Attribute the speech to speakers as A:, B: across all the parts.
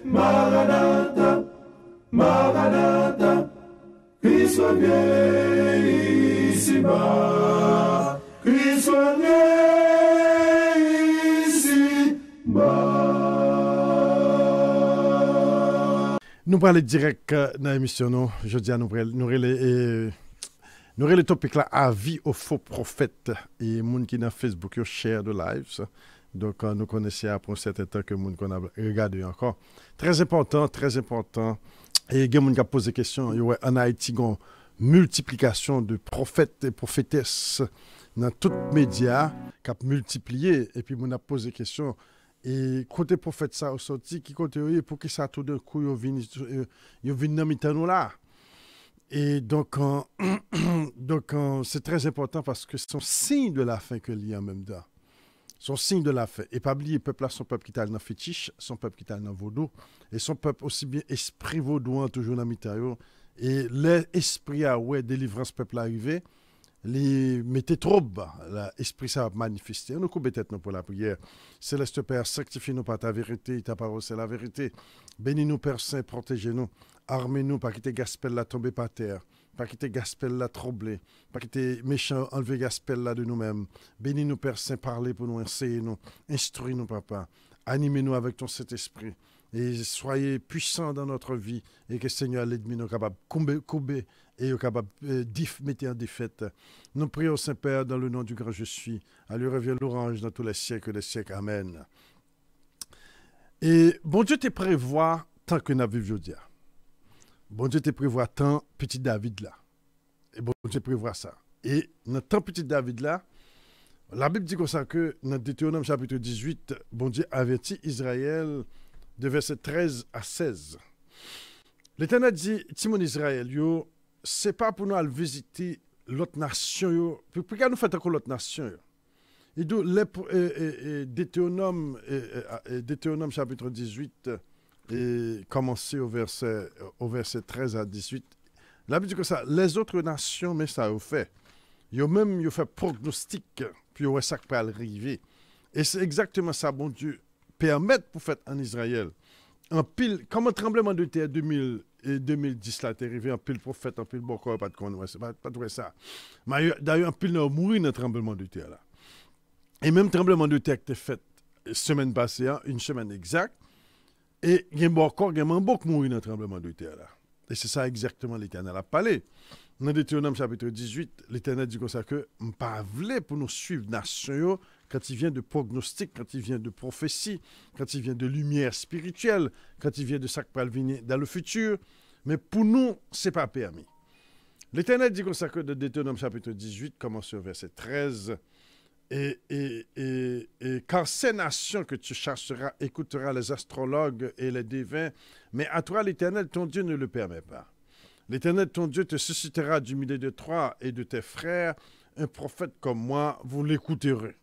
A: Maranatha, Maranatha, Christ vient ici-bas, Christ vient ici-bas.
B: Nous parlons direct dans l'émission. Je dis à nous le topic là, avis aux faux prophètes. Et les gens qui dans Facebook, ils share de live. Ça. Donc, nous connaissons après un certain temps que nous qu'on a regardé encore. Très important, très important. Et il y a des gens qui posent des questions. Il y a en Haïti une multiplication de prophètes et prophétesses dans tous les médias qui ont multiplié. Et puis, on a posé des questions. Et côté prophète, ça a sorti. Qui côté, pour que ça tout d'un coup, ils viennent dans le là. Et donc, c'est très important parce que c'est un signe de la fin que l'il y a en même temps. Son signe de la fin. Et pas oublier, le peuple là, son peuple qui est dans le fétiche, son peuple qui est dans le vaudou, et son peuple aussi bien esprit vaudouan toujours dans le mitaillon. Et l'esprit a, ouais, délivrance peuple arrivé, les mettez trop bas, l'esprit ça va manifester. Nous coupons tête pour la prière. Céleste Père, sanctifie-nous par ta vérité, ta parole c'est la vérité. Bénis-nous Père Saint, protégez-nous, armez-nous, pas quitter gaspel là tomber par terre. Pas quitter gaspel là troublé, pas quitter méchant enlever gaspel là de nous-mêmes. Bénis-nous Père Saint, parlez pour nous, enseignez-nous, instruis-nous Papa, animez-nous avec ton Saint-Esprit et soyez puissants dans notre vie et que Seigneur l'ennemi nous capable couper et capable mettre en défaite. Nous prions Saint-Père dans le nom du grand je suis. À lui revient l'orange dans tous les siècles des siècles. Amen. Et bon Dieu te prévoit tant que nous vivons aujourd'hui. Bon Dieu te prévoit tant petit David là. Et bon Dieu prévoit ça. Et dans tant petit David là, la Bible dit comme ça que dans Deutéronome chapitre 18, bon Dieu avertit Israël de verset 13 à 16. L'Éternel dit, Timon Israël, yo, c'est pas pour nous aller visiter l'autre nation, yo. Pourquoi nous faisons encore l'autre nation, yo? Et donc, Deutéronome chapitre 18, et commencer au verset 13 à 18. La Bible dit que ça, les autres nations, mais ça a fait. Ils ont même fait prognostic, puis ils ont ça qui peut arriver. Et c'est exactement ça, bon Dieu, permettre pour faire en Israël. En pile, comme un tremblement de terre 2010, là, t'es arrivé en pile prophète, en pile bokor, pas de con, c'est pas tout ça. Mais d'ailleurs, en pile, nous mourir dans le tremblement de terre là. Et même tremblement de terre qui était fait semaine passée, hein, une semaine exacte. Et il y a encore beaucoup mourir dans le tremblement de terre là. Et c'est ça exactement l'Éternel a parlé. Dans Deutéronome chapitre 18, l'Éternel dit comme ça que je ne pas pour nous suivre nation quand il vient de prognostic, quand il vient de prophétie, quand il vient de lumière spirituelle, quand il vient de ça qui va venir dans le futur. Mais pour nous, ce n'est pas permis. L'Éternel dit comme ça que dans Deutéronome chapitre 18, commence au verset 13. Et car ces nations que tu chasseras écoutera les astrologues et les devins, mais à toi l'Éternel ton Dieu ne le permet pas. L'Éternel ton Dieu te suscitera du milieu de toi et de tes frères un prophète comme moi, vous l'écouterez.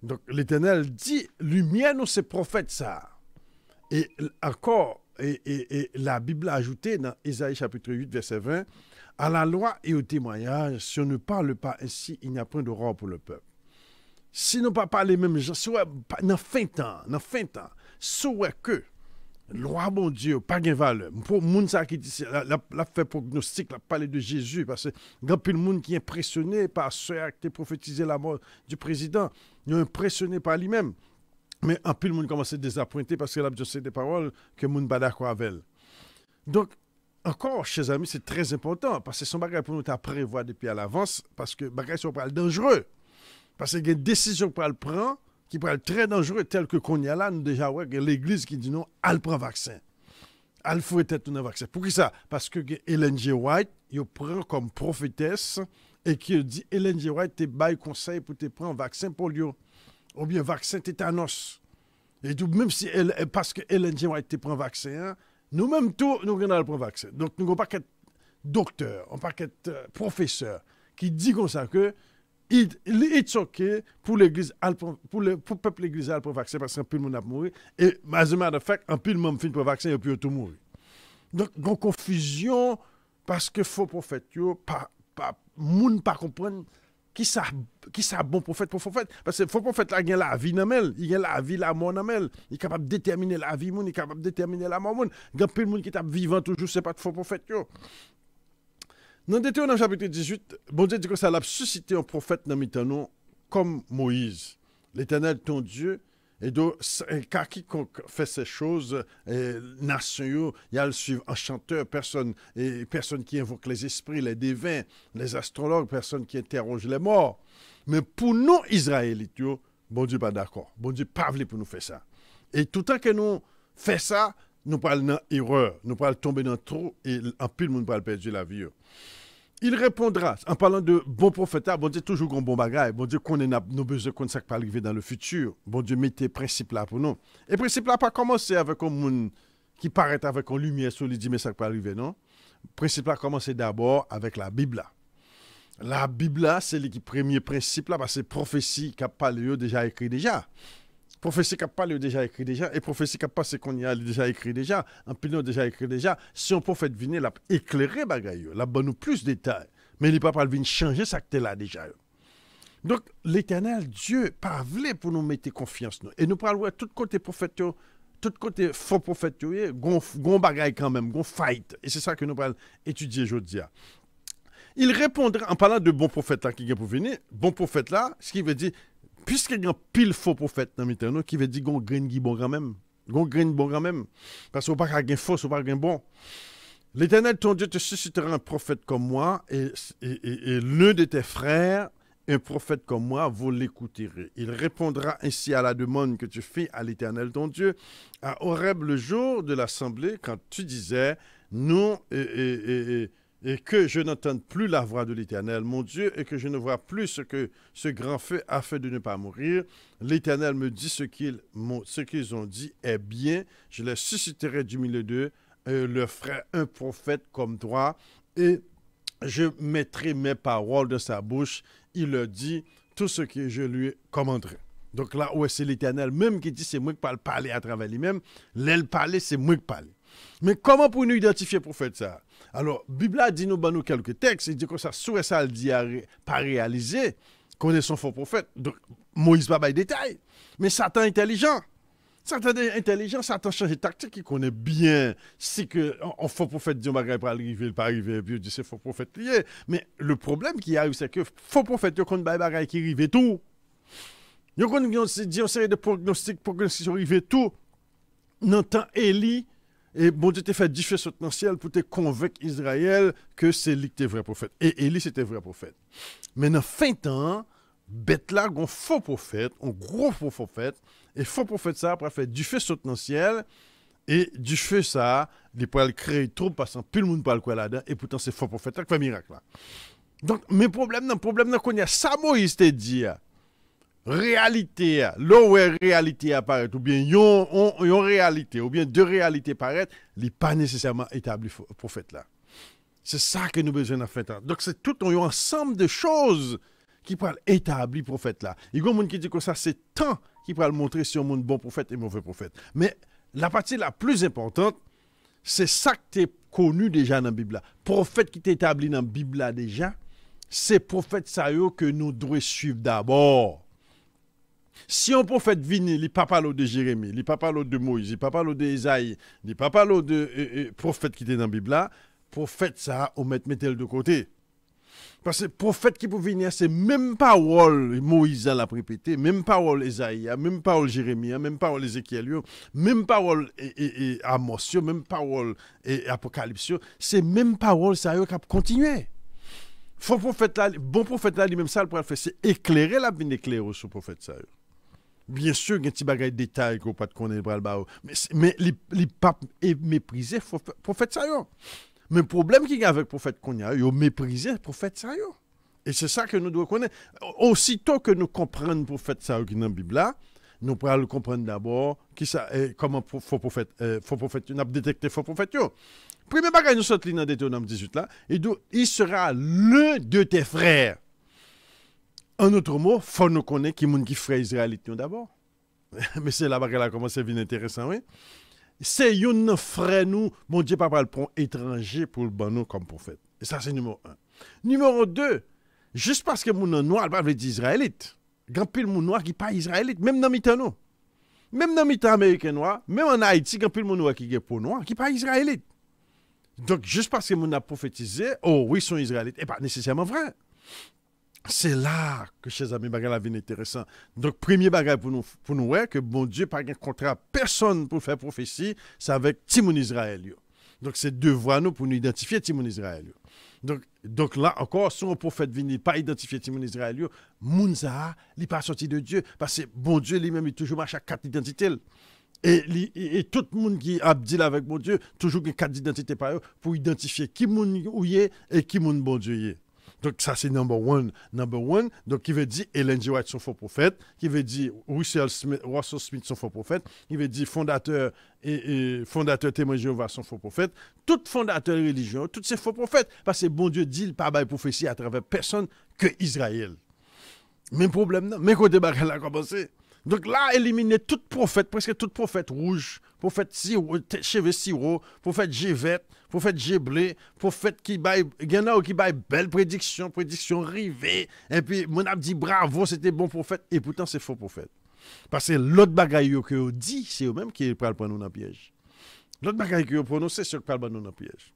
B: Donc l'Éternel dit, lumière nous ces prophètes ça. Et encore, et la Bible a ajouté dans Isaïe chapitre 8 verset 20, à la loi et au témoignage, si on ne parle pas ainsi, il n'y a point d'aurore pour le peuple. Si nous ne parlons pas les mêmes gens, si dans fin temps, si que loi bon Dieu, pas de valeur. Pour les gens qui disent, la fait prognostic, la parler de Jésus, parce que il y a plein de monde qui est impressionné par ce qui a prophétisé la mort du président, ils sont impressionnés par lui-même. Mais un peu de monde commence à désappointer parce que la Bible des paroles que le monde n'est pas d'accord avec elle. Donc, encore, chers amis, c'est très important parce que son bagage pour nous prévoir depuis à l'avance parce que bagage sont pas dangereux. Parce qu'il y a une décision pour le prendre qui peut être très dangereux, tel que qu'on y a là, nous déjà, ouais, l'Église qui dit non, elle prend vaccin. Elle faut être un vaccin. Pour qui ça? Parce que Ellen G. White, il prend comme prophétesse et qui dit Ellen G. White, te bail conseil pour te prendre vaccin polio ou bien vaccin tétanos. Et tout, même si parce que Ellen G. White te prend vaccin, nous-mêmes tout, nous allons prendre vaccin. Donc, nous n'avons pas qu'être docteur, on pas qu'être professeur qui dit comme ça que it's OK pour l'église, pour le peuple l'église pour vacciner parce qu'un peu de monde a mouru. Et, as a matter of fact, un peu de monde fin pour vacciner et puis tout mourir. Donc, il y a une confusion parce que faux prophète, pas moun pas comprendre qui ça bon prophète pour prophète parce que faux prophète là il a la vie dans elle, il a la vie la mort dans elle, il est capable de déterminer la vie monde, il est capable de déterminer la mort monde. Grand pile monde qui est vivant toujours c'est pas de faux prophète yo. Dans Deutéronome chapitre 18, bon Dieu dit que ça l'a suscité un prophète dans mi-temps comme Moïse. L'Éternel ton Dieu et donc car quiconque fait ces choses nation il y a le suivre en chanteur, personne qui invoque les esprits, les devins, les astrologues, personne qui interroge les morts. Mais pour nous Israélites, bon Dieu pas d'accord. Bon Dieu pas voulu pour nous faire ça. Et tout le temps que nous fait ça, nous parlons dans erreur, nous parlons tomber dans trou et en pile monde parle perdre la vie. Il répondra, en parlant de bon prophète, bon Dieu toujours un bon bagage, bon Dieu connaît nos besoins, qu'on sait pas arriver dans le futur, bon Dieu mettez principe là pour nous. Et principe là pas commencer avec un monde qui paraît avec une lumière sur lui dit mais ça pas arriver non. Principe là commencer d'abord avec la Bible là. La Bible là c'est le premier principe là parce que prophétie qu'a parlé déjà écrit déjà. Prophétie qui a parlé déjà écrit déjà, et prophétie qui a passé qu'on y a déjà écrit déjà, en pilon déjà écrit déjà. Si un prophète vient, il a éclairé bagaille, il a donné plus de détails, mais il n'est pas venir changer ça que là déjà. Donc l'Éternel Dieu pas voulu pour nous mettre confiance nous. Et nous parlons de tout côté prophète, tout côté faux prophète, gon bagaille quand même, gon fight. Et c'est ça que nous parlons étudier aujourd'hui. Il répondra en parlant de bon prophète là qui vient pour venir, bon prophète là, ce qui veut dire puisqu'il y a un pile faux prophète dans le temps, qui veut dire qu'on graine qui bon quand même. Qu'on graine bon quand même. Parce qu'on n'a pas de faux, on n'a pas de bon. L'Éternel, ton Dieu, te suscitera un prophète comme moi, et l'un de tes frères, un prophète comme moi, vous l'écouterez. Il répondra ainsi à la demande que tu fais à l'Éternel, ton Dieu, à Horeb le jour de l'assemblée, quand tu disais, nous, et que je n'entende plus la voix de l'Éternel, mon Dieu, et que je ne vois plus ce que ce grand feu a fait de ne pas mourir. L'Éternel me dit ce qu'ils ont dit est bien. Je les susciterai du milieu d'eux, leur ferai un prophète comme toi, et je mettrai mes paroles de sa bouche. Il leur dit tout ce que je lui commanderai. Donc là où c'est l'Éternel même qui dit c'est moi qui parler à travers lui-même, l'aile parler c'est moi qui parle. Mais comment pour nous identifier prophète ça? Alors, Bible a dit nous quelques textes, il dit que ça souhait ça le dit pas réalisé, qu'on est son faux prophète. Donc Moïse pas de détails, mais Satan est intelligent. Satan change de tactique, il connaît bien si que un faux prophète dit on pas arriver, pas arriver, puis il dit c'est faux prophète lié. Mais le problème qui arrive c'est que faux prophète il connaît bagay qui arrive tout. Il connaît dit une série de pronostics qui arrive tout. Dans temps Élie. Et bon Dieu t'a fait différence dans le ciel pour te convaincre Israël que c'est lui qui était vrai prophète. Et Élie c'était vrai prophète. Mais dans fin de temps, bête là, un faux prophète, un gros faux prophète, et faux prophète ça après faire du feu saute dans le ciel, et du feu ça, il peut créer trop parce que tout le monde parle quoi là-dedans, et pourtant c'est faux prophète qui fait miracle là. Donc, mes problèmes, qu'on y a ça Moïse te dit. Réalité, là où réalité apparaît, ou bien yon réalité, ou bien deux réalités apparaissent, il n'est pas nécessairement établi prophète là. C'est ça que nous avons besoin de faire. Donc c'est tout un ensemble de choses qui peuvent établir prophète là. Il y a des gens qui disent que ça c'est tant qui peuvent montrer si on est bon prophète et mauvais prophète. Mais la partie la plus importante, c'est ça que tu es connu déjà dans la Bible là. Prophète qui est établi dans la Bible là déjà, c'est prophète ça que nous devons suivre d'abord. Si un prophète vient, il ne pas parler de Jérémie, il ne pas parler de Moïse, il ne pas parler d'Ésaïe, il ne pas parler de prophète qui était dans la Bible là, prophète ça, on mettez-le de côté. Parce que prophète qui peut venir, c'est même parole Moïse l'a répété, même parole Ésaïe, même parole Jérémie, même parole Ézéchiel, même parole Amos, même parole Apocalypse, c'est même parole ça qui a continué. Faux prophète là, bon prophète là, lui-même ça, le faire, c'est éclairer la vie éclairée sur le prophète ça. Bien sûr, il y a un petit bagage de détails qu'on ne peut pas connaître, mais les papes méprisé le prophète ça. Mais le problème qu'il y a avec le prophète qu'on a, il a méprisé le prophète ça. Et c'est ça que nous devons connaître. Aussitôt que nous comprenons le prophète ça qui est dans la Bible là, nous pourrons le comprendre d'abord comment faux prophète, nous avons détecté faux prophète. Premier bagage nous sortons dans Deutéronome 18 là, il sera l'un de tes frères. En autre mot, il faut nous connaître qui est qui frère israélite d'abord. Mais c'est là que ça commence à devenir intéressant, oui. C'est un frère nous, mon Dieu papa le prend étranger pour le ban nous comme prophète. Et ça c'est numéro 1. Numéro 2, juste parce que moun noir pas veut dire israélite. Grand pile moun noir qui pas israélite, même dans mi-temps nous. Même dans mi-temps américain noir, même en Haïti, grand pile moun noir qui est peau noire qui pas israélite. Donc juste parce que moun a prophétisé, oh oui, sont israélites, et pas nécessairement vrai. C'est là que, chers amis, bagay la vie est intéressant. Donc, premier bagay pour nous ouais, que bon Dieu pas un contrat personne pour faire prophétie, c'est avec Timoun Israël. Yo. Donc, c'est devoir nous pour nous identifier Timoun Israël. Yo. Donc là, encore, si un prophète vient pas identifier Timoun Israël, yo, Mounza, il n'est pas sorti de Dieu, parce que bon Dieu lui-même, il toujours marche à quatre identités. Et tout le monde qui a dit avec bon Dieu, toujours quatre identités par eux, pour identifier qui moun ou y est et qui moun bon Dieu y est. Donc, ça, c'est number one. Donc, qui veut dire Ellen G. White, son faux prophète. Qui veut dire Russell Smith, son faux prophète. Qui veut dire fondateur témoin Jéhovah, son faux prophète. Tout fondateur religieux, tous ces faux prophètes. Parce que bon Dieu dit, il pas de prophétie à travers personne que Israël. Même problème, non. Mais côté bagage a commencé. Donc là, éliminer tout prophète, presque tout prophète rouge, prophète cheveux sirop, prophète Gévet, prophète Géblé, prophète qui baille, il y en a qui baille belle prédiction rivée, et puis mon a dit bravo, c'était bon prophète, et pourtant c'est faux prophète. Parce que l'autre bagaille que vous dit, c'est eux-mêmes qui prennent nous dans le piège. L'autre bagaille que vous prononcez, c'est eux qui prennent nous dans le piège.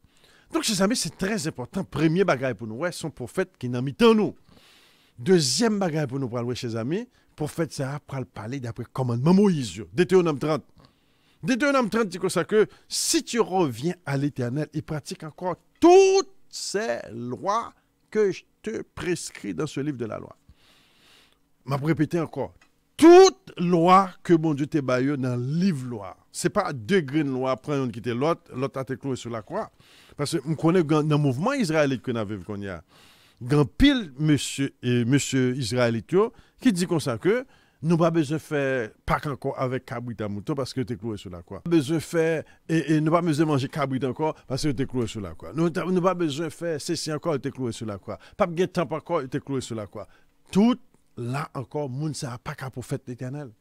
B: Donc, chers amis, c'est très important. Premier bagaille pour nous, ouais, son prophète qui n'a mis dans nous. Deuxième bagaille pour nous parler, chers amis, prophète ça pour parler d'après commandement Moïse. Deutéronome 30. Deutéronome 30 dit comme ça que si tu reviens à l'Éternel, il pratique encore toutes ces lois que je te prescris dans ce livre de la loi. Je vais répéter encore. Toute loi que mon Dieu t'a baillé dans le livre loi. Ce n'est pas deux graines loi, prendre une qui était l'autre a été cloué sur la croix. Parce que je connais dans le mouvement israélite qu'on avait vu qu'on y a. Grand pile monsieur israélite qui dit comme ça que nous pas besoin de faire pas encore avec cabrit à mouton parce que tu es cloué sur la croix. Nous pas besoin de faire et nous pas besoin de manger cabrit encore parce que tu es cloué sur la croix. Nous pas besoin de faire ceci encore, tu es cloué sur la croix. Pas de temps encore, tu es cloué sur la croix. Tout là encore moun ça pas qu'un prophète éternel.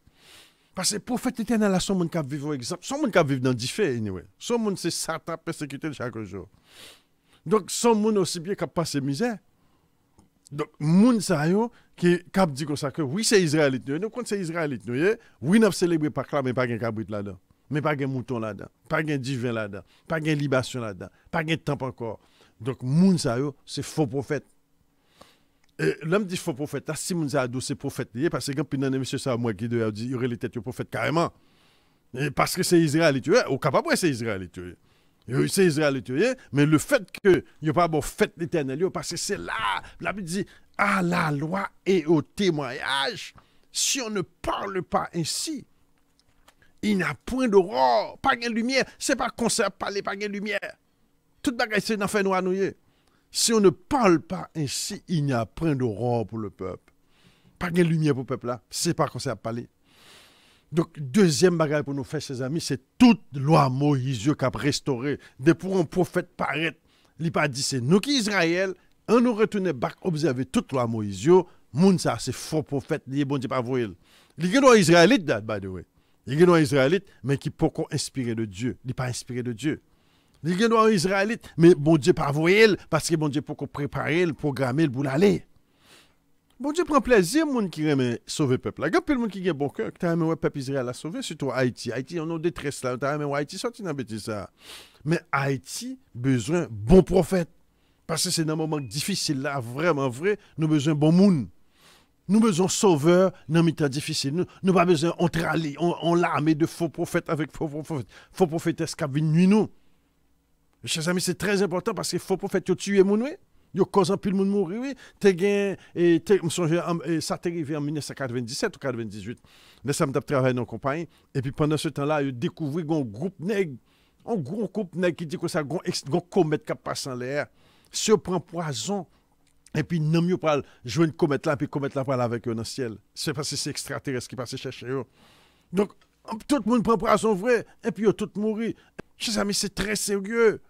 B: Parce que prophète éternel là son monde qui vivre exemple, son monde qui vivre dans différents anyway. Son monde c'est Satan persécuté chaque jour. Donc son monde aussi bien qui passe misère. Donc, moun sa yo qui cap dit comme ça que oui c'est israélite, nous quand c'est israélite, oui n'a célébrer Pâques là mais pas gain cabrit là-dedans, mais pas gain mouton là-dedans, pas gain divin là-dedans, pas gain libation là-dedans, pas gain temps encore. Donc moun sa yo c'est faux prophète. Et l'homme dit faux prophète, si moun sa do c'est prophète lié parce que quand puis dans monsieur ça moi qui doit dire il y aurait les têtes prophète carrément. Et parce que c'est israélite, au capable c'est israélite. C'est israélite, mais le fait que il n'y a pas de fête l'éternel, parce que c'est là, la Bible dit, à la loi et au témoignage, si on ne parle pas ainsi, il n'y a point d'aurore, pas de lumière, c'est pas qu'on sait parler, pas de lumière. Tout bagage c'est dans fait noir nouillé. Si on ne parle pas ainsi, il n'y a point d'aurore pour le peuple. Pas de lumière pour le peuple là, c'est pas qu'on sait parler. Donc, deuxième bagage pour nous faire, chers amis, c'est toute loi Moïse qui a restauré. Dès pour un prophète paraître, il n'a pas dit c'est nous qui Israël, on nous retourne back observer toute loi Moïse. Moun ça, c'est faux prophète, il est bon Dieu pas voir. Il y a des Israélites, by the way. Il y a des Israélites, mais qui pourquoi inspiré de Dieu. Il n'est pas inspiré de Dieu. Il y a des Israélites, mais bon Dieu pas voir parce que bon Dieu pourquoi préparer, programmer pour l'aller. Bon Dieu prend plaisir, moun qui aime sauver le peuple. Il y a plein de monde qui a bon cœur, qui aime le peuple Israël à sauver, surtout Haïti. Haïti, on a des détresse là, on aime Haïti sorti dans bêtise ça. Mais Haïti besoin bon prophète. Parce que c'est dans un moment difficile là, vraiment vrai, nous besoin bon moun. Nous besoin sauveur dans un temps difficile. Nous pas besoin on l'armée de faux prophètes avec faux prophètes. Faux prophètes qui viennent nuit nous. Chers amis, c'est très important parce que faux prophètes ont tué moun. Yo cause un pile moun mourir oui te gen et ça t'est arrivé en 1997 ou 98 là ça m'a travaillé dans compagnie et puis pendant ce temps-là yo découvert un groupe nèg qui dit que ça gon comète qui passe en l'air se prend poison et puis non mieux pas jouer une comète là puis comète là parle avec eux dans le ciel c'est parce que c'est extraterrestre qui passe chercher eux donc tout le monde prend poison vrai et puis yo tout mourir chers amis c'est très sérieux.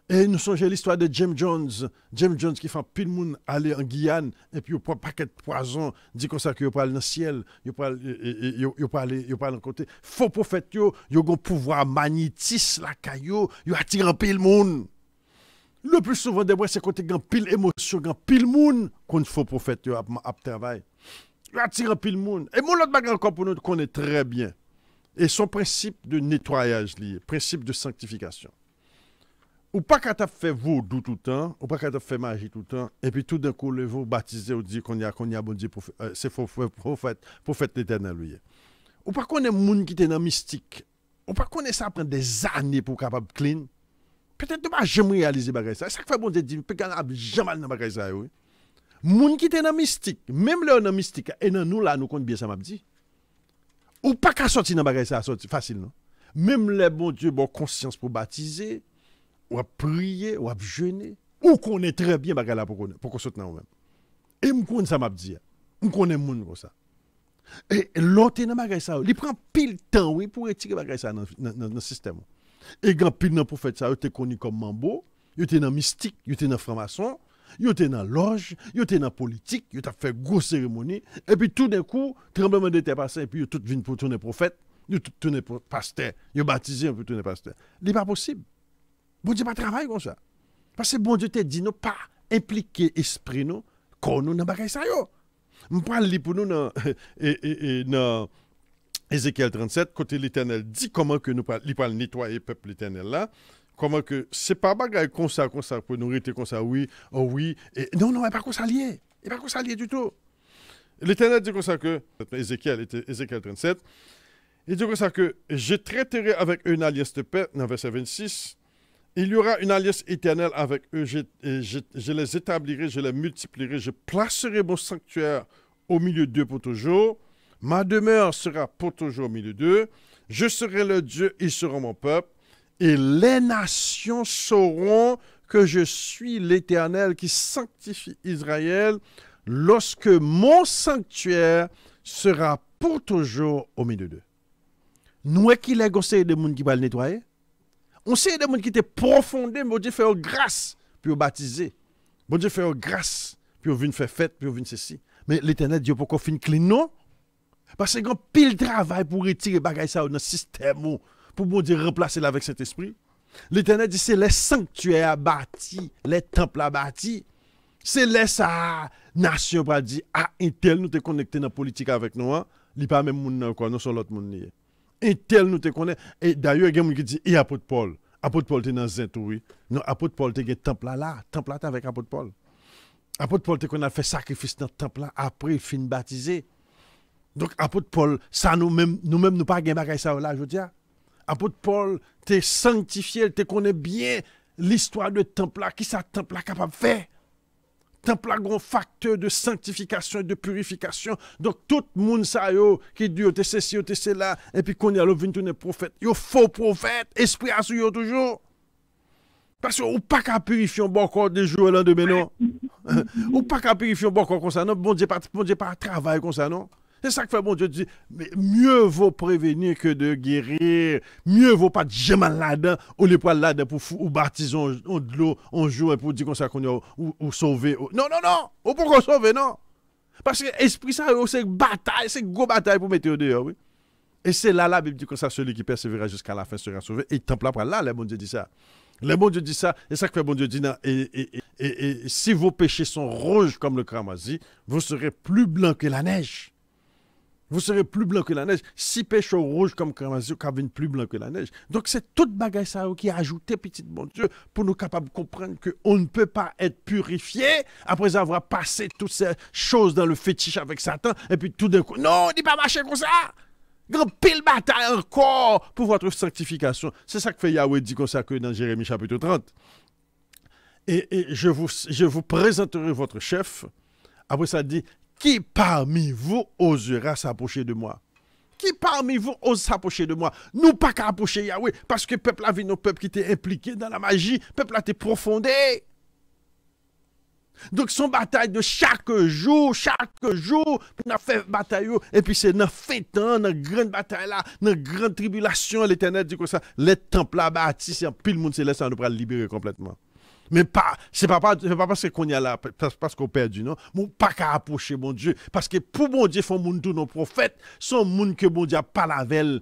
B: Et nous songeons l'histoire de James Jones qui fait pile monde aller en Guyane et puis il prend un paquet de poison, dit comme ça qu'il parle dans le ciel, il parle en côté. Faux prophète yo un pouvoir magnétisme la caillou, yo attire un pile monde. Le plus souvent, c'est côté grand pile émotion, grand pile moun qu'on faut prophète à travail. Il attire un pile moun. Et mon autre bagage encore pour nous connaît très bien. Et son principe de nettoyage lié, principe de sanctification. Ou pas qu'à t'a fait vaudou tout le temps, ou pas qu'à t'a fait magie tout le temps, et puis tout d'un coup, le vous baptisez ou dit qu'on y a bon Dieu, c'est prophète l'éternel. Ou pas qu'on est moun qui est dans mystique. Ou pas qu'on est ça prend des années pour capable clean. Peut-être que tu ne vas jamais réaliser bagay ça. Ça fait bon Dieu dit, peut-être jamais dans bagay ça. Moun qui est dans mystique, même là dans mystique, et dans nous là, nous compte bien ça m'a dit. Ou pas qu'à sortir dans bagay ça, sortir facile non. Même les bon Dieu bon conscience pour baptiser, ou à prier, ou à jeûner, ou qu'on est très bien bagay là pour qu'on sorte dans nous-mêmes. Et m'con ça m'a dit. M'con est moun comme ça. Et l'autre dans bagay ça, il prend pile temps oui pour retirer bagay ça dans le système. Et quand pile dans prophète ça, il était connu comme Mambo, il était dans mystique, il était dans franc-maçon, il était dans loge, il était dans politique, il a fait grosse cérémonie et puis tout d'un coup, tremblement de terre passé et puis tout vient pour tourner prophète, il tout tourner pasteur, il baptisé pour tourner pasteur. Il n'est pas possible. Bon Dieu pas travailler comme ça. Parce que bon Dieu te dit non pas impliquer esprit nous quand nous dans bagay ça yo. On parle pour nous dans Ézéchiel 37, côté l'Éternel dit comment que nous parle nettoyer le peuple l'Éternel là, comment que c'est pas bagay comme ça pour nous rester comme ça oui, oh oui, et non il pas comme ça lié, il pas comme ça lié du tout. L'Éternel dit comme ça que Ézéchiel 37, il dit comme ça que je traiterai avec eux une alliance de paix dans verset 26. Il y aura une alliance éternelle avec eux, je les établirai, je les multiplierai, je placerai mon sanctuaire au milieu d'eux pour toujours. Ma demeure sera pour toujours au milieu d'eux. Je serai leur Dieu, ils seront mon peuple. Et les nations sauront que je suis l'Éternel qui sanctifie Israël lorsque mon sanctuaire sera pour toujours au milieu d'eux. Nous, qui les conseils de monde qui va le nettoyer? On sait des gens qui étaient profondés, mais Dieu fait grâce, puis baptiser. Bon Dieu fait grâce, puis on vient faire fête, puis on vient ceci. Mais l'Éternel Dieu pourquoi fin clean non? Parce que grand pile travail pour retirer bagay ça dans le système pour bon Dieu remplacer avec cet esprit. L'Éternel dit c'est les sanctuaires bâtis, les temples bâtis. C'est les ça nation va dire ah un tel nous te connecté dans la politique avec nous, il pas même moun quoi, nous sur l'autre monde lié. Un tel nous te connaît. Et d'ailleurs, il y a des gens qui disent, et apôtre Paul. Apôtre Paul, tu es dans Zintou, oui. Non, apôtre Paul, tu es dans le temple là. Temple là, tu avec apôtre Paul. Apôtre Paul, tu as fait sacrifice dans le temple là. Après, il finit baptisé. Donc, apôtre Paul, ça nous-mêmes, nous pas de bagay ça là, je veux dire. Apôtre Paul, tu es sanctifié, tu connais bien l'histoire de temple là. Qui ça, temple là, capable de faire? Temple là, un facteur de sanctification et de purification. Donc, tout le monde ça yo, qui dit, tu sais ci, tu sais là, et puis qu'on y a le venu prophète. Yo faux prophète, esprit à suivre toujours. Parce qu'on pas qu'à purifier un bon corps des jours au lendemain, non. Ou pas qu'à purifier un bon corps comme ça, non. Bon Dieu pas travailler comme ça, non. C'est ça que fait bon Dieu dit, mais mieux vaut prévenir que de guérir. Mieux vaut pas jamais là-dedans, ou les poils là-dedans pour ou baptiser de l'eau, on joue pour dire comme ça qu'on est ou sauver. Non, ou pour qu'on sauve, non. Parce que l'esprit ça, c'est une bataille, c'est une grosse bataille pour mettre au dehors, oui. Et c'est là, la Bible dit comme ça, celui qui persévérera jusqu'à la fin sera sauvé. Et temple après là, le bon Dieu dit ça. Le bon Dieu dit ça, et ça que fait bon Dieu dit, et si vos péchés sont rouges comme le cramoisi, vous serez plus blancs que la neige. Vous serez plus blanc que la neige. Si péché rouge comme cramoisi, vous serez plus blanc que la neige. Donc c'est toute bagaille ça qui a ajouté, petit bon Dieu, pour nous capables de comprendre qu'on ne peut pas être purifié après avoir passé toutes ces choses dans le fétiche avec Satan, et puis tout d'un coup, non, on dit pas marcher comme ça. Grand pile bataille encore pour votre sanctification. C'est ça que fait Yahweh dit comme ça que dans Jérémie chapitre 30. Et je vous présenterai votre chef. Après ça dit, qui parmi vous osera s'approcher de moi? Qui parmi vous ose s'approcher de moi? Nous pas qu'à approcher Yahweh, parce que peuple a vu nos peuples qui étaient impliqués dans la magie, peuple a été profondé. Donc son bataille de chaque jour, on a fait bataille, et puis c'est dans fin temps, dans grande bataille là, dans grande tribulation, l'Éternel dit comme ça, les temples là bâtis, c'est un pile monde céleste, on doit le libérer complètement. Mais c'est pas parce qu'on y a là, parce qu'on perdu, non. Mon pas qu'à approcher mon Dieu. Parce que pour mon Dieu, faut moun tout nos prophètes, son moun que mon Dieu a pas la veille,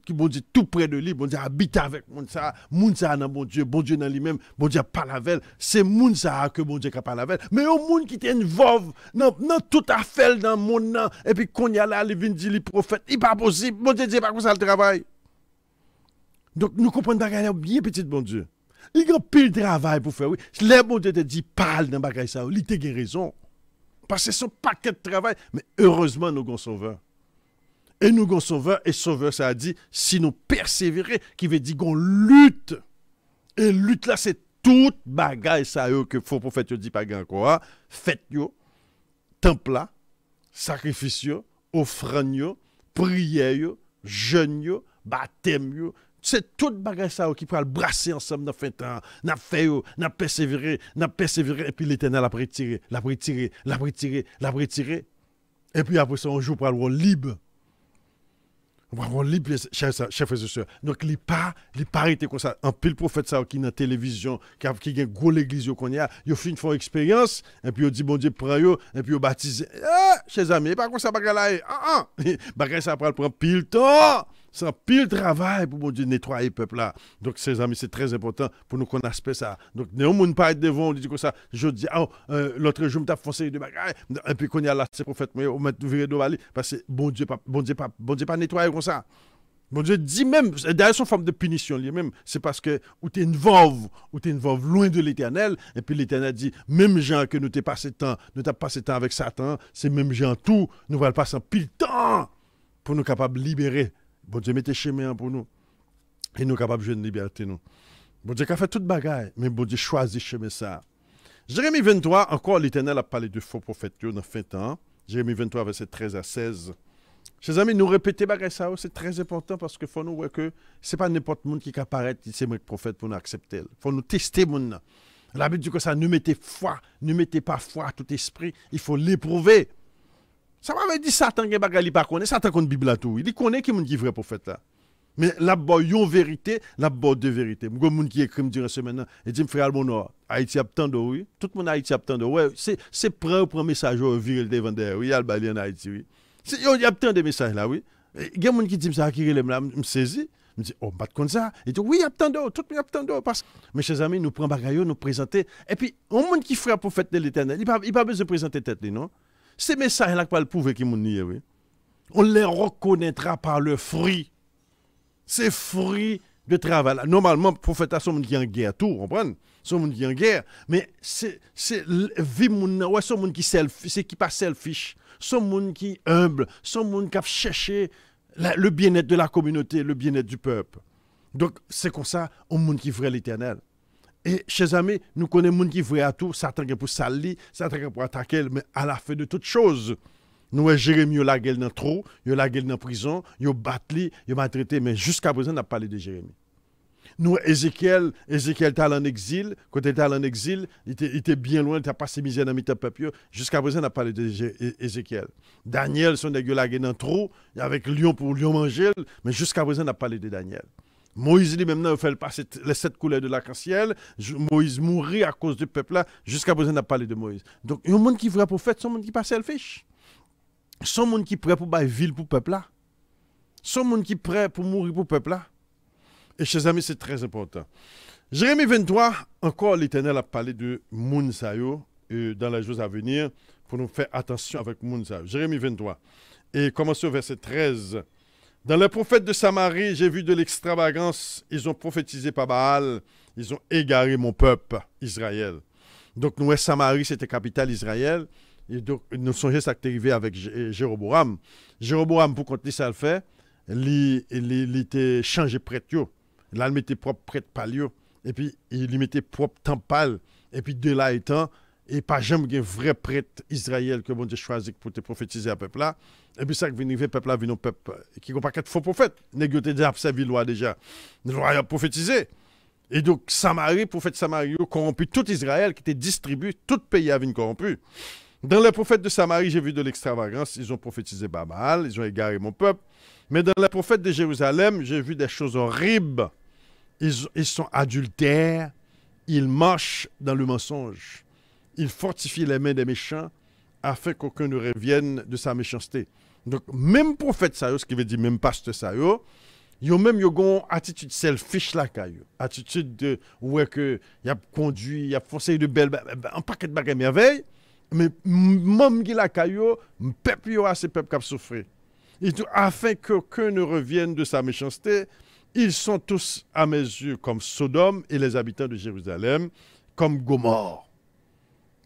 B: qui bon Dieu tout près de lui, bon Dieu habite avec moun ça dans mon Dieu dans lui-même, bon Dieu a pas la veille. C'est moun ça que mon Dieu a pas la veille. Mais au moun qui t'en vove, non, tout affaire dans mon nom, et puis qu'on y a là, il vient dire les prophètes, il pas possible, mon Dieu dit pas comme ça le travail. Donc nous comprenons pas bien petit bon Dieu. Il y a pile de travail pour faire, oui. Les bon Dieu te dit, parle dans bagay ça, il te raison. Parce que c'est son paquet de travail. Mais heureusement, nous avons sauveur. Et nous avons sauveur, et sauveur, ça a dit, si nous persévérer, qui veut dire qu'on lutte. Et lutte là, c'est toute bagay ça que faut prophète dit pas encore. Faites yo, temple là, sacrifice yo, offrande, prière, jeûne, baptême. C'est tout bagage ça qui peut le brasser ensemble dans fin temps. N'a fait n'a persévéré, et puis l'Éternel a retiré, l'a retiré. Et puis après ça on joue pour avoir libre. On va avoir libre, chers frères et sœurs. Donc il pas arrêté comme ça. En pile prophète ça qui dans télévision, qui a gros l'église qu'on y a, ils font une expérience et puis on dit bon Dieu prend yo et puis on baptise. Chers amis, pas comme ça bagage là. Bagage ça prend pile temps. C'est un pile travail pour bon Dieu nettoyer le peuple là. Donc, ses amis, c'est très important pour nous qu'on aspect ça. Donc, nous ne pas être devant, on dit comme ça. Je dis, l'autre jour, je me foncé de bagaille. Et puis, quand il y a là, c'est prophète, mais on m'a viré de valer. Parce que bon Dieu pas nettoyer comme ça. Bon Dieu dit même, d'ailleurs, son forme de punition, lui-même, c'est parce que, ou t'es une veuve loin de l'Éternel. Et puis, l'Éternel dit, même gens que nous t'es passé temps avec Satan, c'est même gens tout, nous allons passer un pile temps pour nous capables de libérer. Bon Dieu mettez chemin pour nous. Et nous capables de jouer une liberté, nous. Bon Dieu a fait toute bagaille, mais bon Dieu choisit chemin ça. Jérémie 23, encore l'Éternel a parlé de faux prophètes dans fin temps. Jérémie 23, verset 13 à 16. Chers amis, nous répéter bagaille ça, c'est très important parce que faut nous voir que c'est pas n'importe qui qui apparaît, c'est moi prophète pour nous accepter. Faut nous tester moun. La Bible dit que ça, ne mettez pas foi à tout esprit, il faut l'éprouver. Ça m'avait dit Satan qui bagali pas connaît, Satan connaît Bible à tout. Il connaît qui est vrai prophète là. Mais là-bas, il y a une vérité, là-bas, deux vérités. Il y a des gens qui écrivent durant ce maintenant et disent, frère Almonor, Haïti a tant de oui. Tout le monde Haïti a tant de oui. C'est prêt pour un message au viril des vendeurs. Oui, il y a le bali en Haïti, oui. Il y a tant de messages là, oui. Il y a des gens qui disent ça, qui relèvent là, me saisit. Je me dis, oh, pas comme ça. Il dit, oui, il y a tant d'eau, tout le monde a tant d'eau. Parce que, mes chers amis, nous prenons bagaille, nous présenter. Et puis, un monde qui ferait prophète de l'Éternel, il n'a pas besoin de présenter tête, non? Ces messages-là, qui le prouver qui m'ont nié, oui. On les reconnaîtra par le fruit. C'est fruit de travail. Normalement, prophète a son monde qui est en guerre, tout, vous comprenez? Son monde qui est en guerre. Mais c'est vie moun, ouais, son monde qui selfish, c'est qui pas selfish. Son monde qui est humble, son monde qui a cherché le bien-être de la communauté, le bien-être du peuple. Donc, c'est comme ça, un monde qui vrai l'Éternel. Et, chers amis, nous connaissons les gens qui voient à tout, Satan qui pour salir, Satan qui pour attaquer, mais à la fin de toute chose, nous, Jérémie, il a la gueule dans le trou, il a la gueule dans la prison, il a battu, il a maltraité, mais jusqu'à présent, on n'a pas parlé de Jérémie. Nous, Ézéchiel était allé en exil, quand il était allé en exil, il était bien loin, il n'a pas ses misères dans le peuple, jusqu'à présent, on n'a pas parlé d'Ézéchiel. Daniel, son dégueu la gueule dans le trou, avec lion pour lion manger, mais jusqu'à présent, on n'a pas parlé de Daniel. Moïse, lui, maintenant, il fait passer les 7 couleurs de l'arc-en-ciel. Moïse mourit à cause du peuple-là. Jusqu'à présent, on a parlé de Moïse. Donc, il y a un monde qui est vrai prophète, c'est un monde qui n'est pas selfish. C'est un monde qui est prêt pour bailler ville pour le peuple-là. C'est un monde qui est prêt pour mourir pour le peuple-là. Et, chers amis, c'est très important. Jérémie 23, encore, l'Éternel a parlé de Moun Sayo dans les jours à venir pour nous faire attention avec Moun Sayo. Jérémie 23. Et commençons au verset 13. Dans les prophètes de Samarie, j'ai vu de l'extravagance. Ils ont prophétisé par Baal. Ils ont égaré mon peuple, Israël. Donc, nous, Samarie, c'était capitale Israël. Et donc, nous sommes juste arrivés avec Jéroboam. Jéroboam, pour continuer ça le fait, il était changé prêtre. Là, il mettait propre prêtre palio. Et puis, il mettait propre temple. Et puis, de là étant, et pas jamais un vrai prêtre Israël que bon Dieu choisit pour te prophétiser à peuple là. Et puis ça qui vient le peuple là vient un peuple qui n'a pas qu'être faux prophète. Négocié déjà servi loi déjà. La loi a prophétisé. Et donc Samarie, prophète Samarie, corrompu tout Israël qui était distribué, tout pays avait corrompu. Dans les prophètes de Samarie, j'ai vu de l'extravagance, ils ont prophétisé Baal, ils ont égaré mon peuple. Mais dans les prophètes de Jérusalem, j'ai vu des choses horribles. Ils sont adultères, il marche dans le mensonge. Il fortifie les mains des méchants afin qu'aucun ne revienne de sa méchanceté. Donc, même prophète ça, ce qui veut dire même pasteur ça, yo même yo gon attitude selfish là kayo. Attitude de ouais que y a conduit, y a foncé de belle un paquet de bagages merveille, mais même qui la kayo, peuple yo assez peuple qui a souffert. Et tout afin qu'aucun ne revienne de sa méchanceté, ils sont tous à mes yeux comme Sodome et les habitants de Jérusalem comme Gomorre.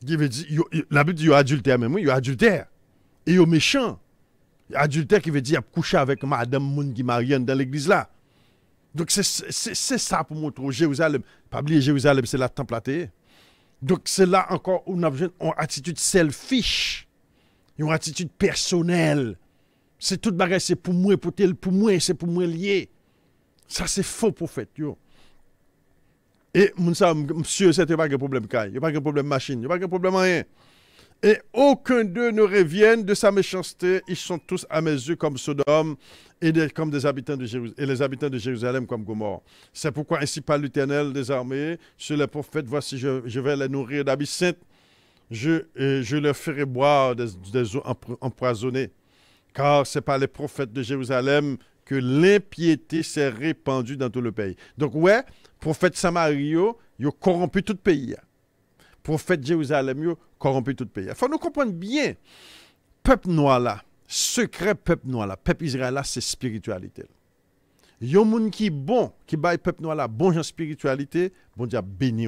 B: Qui veut dire la Bible dit yo adultère même, oui, yo adultère. Et yo méchant. Adultère qui veut dire coucher avec madame moun qui mariée dans l'église là. Donc c'est ça pour montrer Jérusalem. Pas oublier Jérusalem, c'est la temple athée. Donc c'est là encore où on a besoin d'une attitude selfish, une attitude personnelle. C'est toute bagage, c'est pour moi, c'est pour moi lié. Ça c'est faux prophète yo. Et monsieur, c'était pas un problème caille, il n'y a pas un problème machine, il n'y a pas un problème rien. Et aucun d'eux ne revienne de sa méchanceté. Ils sont tous à mes yeux comme Sodome comme des habitants de Jérusalem, et les habitants de Jérusalem comme Gomorre. C'est pourquoi ainsi parle l'Éternel des armées sur les prophètes. Voici, je vais les nourrir d'habits saints. Je leur ferai boire des eaux empoisonnées. Car c'est par les prophètes de Jérusalem que l'impiété s'est répandue dans tout le pays. Donc ouais, prophète Samario, ils ont corrompu tout le pays. Prophète Jérusalem, yo corrompu tout le pays. Il faut nous comprendre bien. Peuple noir là, secret peuple noir là, peuple Israël là, c'est spiritualité. Yon moun qui bon, qui baille peuple noir là, bon en spiritualité, bon Dieu béni.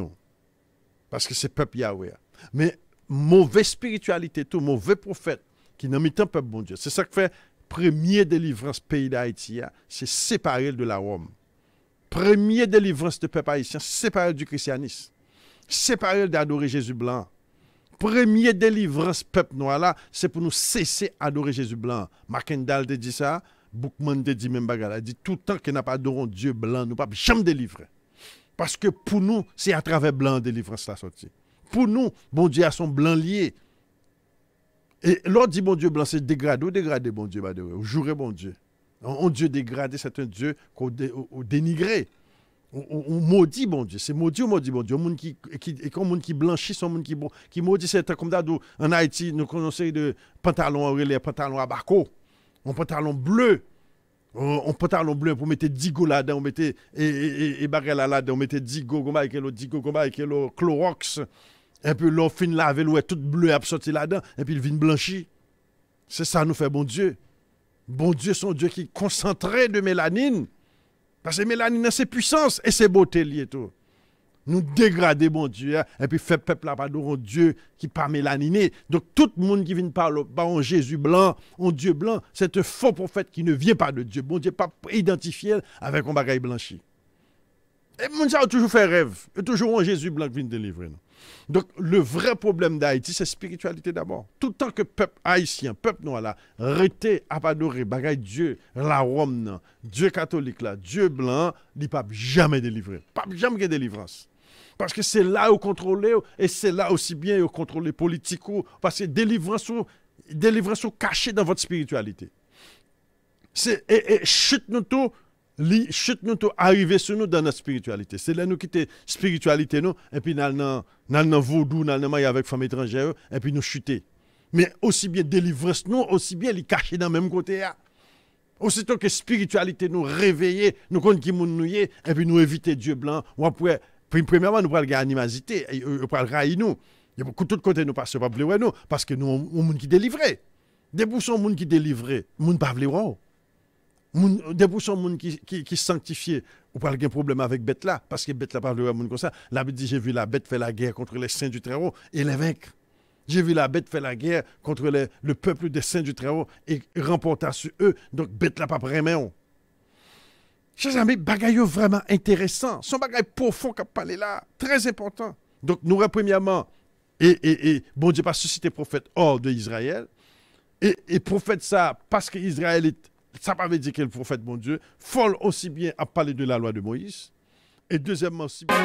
B: Parce que c'est peuple Yahweh. Mais mauvaise spiritualité, tout mauvais prophète qui n'a mis tant peuple bon Dieu. C'est ça qui fait première délivrance pays d'Haïti, c'est séparer de la Rome. Première délivrance de peuple haïtien, séparer du christianisme. Séparer d'adorer Jésus blanc. Première délivrance peuple noir là, c'est pour nous cesser d'adorer Jésus blanc. Mackendal te dit ça, Boukman te dit même bagarre, il dit tout le temps que n'a pas adoré Dieu blanc, nous pas jamais délivrer. Parce que pour nous, c'est à travers blanc délivrance la sortie. Pour nous, bon Dieu a son blanc lié. Et l'autre dit bon Dieu blanc, c'est dégradé bon Dieu, ou jouer bon Dieu. Un Dieu dégradé, c'est un Dieu qu'on dénigré. On maudit bon Dieu, c'est maudit ou maudit bon Dieu. Un monde qui blanchit, son monde qui maudit, c'est comme ça en Haïti, nous connaissons de pantalons à barco, un pantalon bleu, un pantalon bleu pour mettre 10 go là-dedans, on mettait et barrel là-dedans, on mettait 10 go, comme avec le Clorox, un peu l'eau fine laver, l'eau est toute bleue, sorti là-dedans, et puis il vient blanchir. C'est ça nous fait bon Dieu. Bon Dieu, son Dieu qui est concentré de mélanine. Parce que mélanine a ses puissances et ses beautés liées tout. Nous dégrader bon Dieu et puis faire peuple là adorer Dieu qui pas mélaniné. Donc tout le monde qui vient parler en Jésus blanc, en Dieu blanc, c'est un faux prophète qui ne vient pas de Dieu. Bon Dieu pas identifié avec un bagage blanchi. Et mon Dieu a toujours fait rêve, et toujours un Jésus blanc qui vient délivrer nous. Donc, le vrai problème d'Haïti, c'est spiritualité d'abord. Tout le temps que peuple haïtien, peuple noir là, arrêté à adorer, bagaille Dieu, la Rome, Dieu catholique là, Dieu blanc, il ne peut jamais délivrer. Pas jamais de délivrance. Parce que c'est là où contrôler, et c'est là aussi bien où contrôler politique, parce que délivrance sont cachée dans votre spiritualité. Et chute nous tout. Chute nous tout arriver sur nous dans notre spiritualité. C'est là nous quitter spiritualité nous et puis dans vaudou, dans le avec femme étrangère et puis nous chuter. Mais aussi bien délivrance nous, aussi bien les cacher dans le même côté. Aussitôt que spiritualité nous réveiller, nous connaissons qui nous et puis nous éviter Dieu blanc. Ou après, premièrement nous prenons la animosité, nous prenons railler nous. Il y a beaucoup d'autres côtés nous passons pas vouloir nous parce que nous on monde qui délivrer. Des bouchons monde qui délivrer, monde pas vouloir. Des bouchons monde qui sanctifié, ou pas de problème avec bête là parce que bête là pas vouloir monde comme ça. La Bible dit j'ai vu la bête faire la guerre contre les saints du Très-Haut et les vaincre. J'ai vu la bête faire la guerre contre le peuple des saints du Très-Haut et remporter sur eux. Donc bête là pas vraiment. Chers amis, bagaille vraiment intéressant. Son bagaille profond qu'a parlé là, très important. Donc nous premièrement et bon Dieu pas suscité prophète hors de Israël et prophète ça parce que Israël est ça ne veut pas dire que le prophète, bon Dieu, folle aussi bien à parler de la loi de Moïse. Et deuxièmement, aussi bien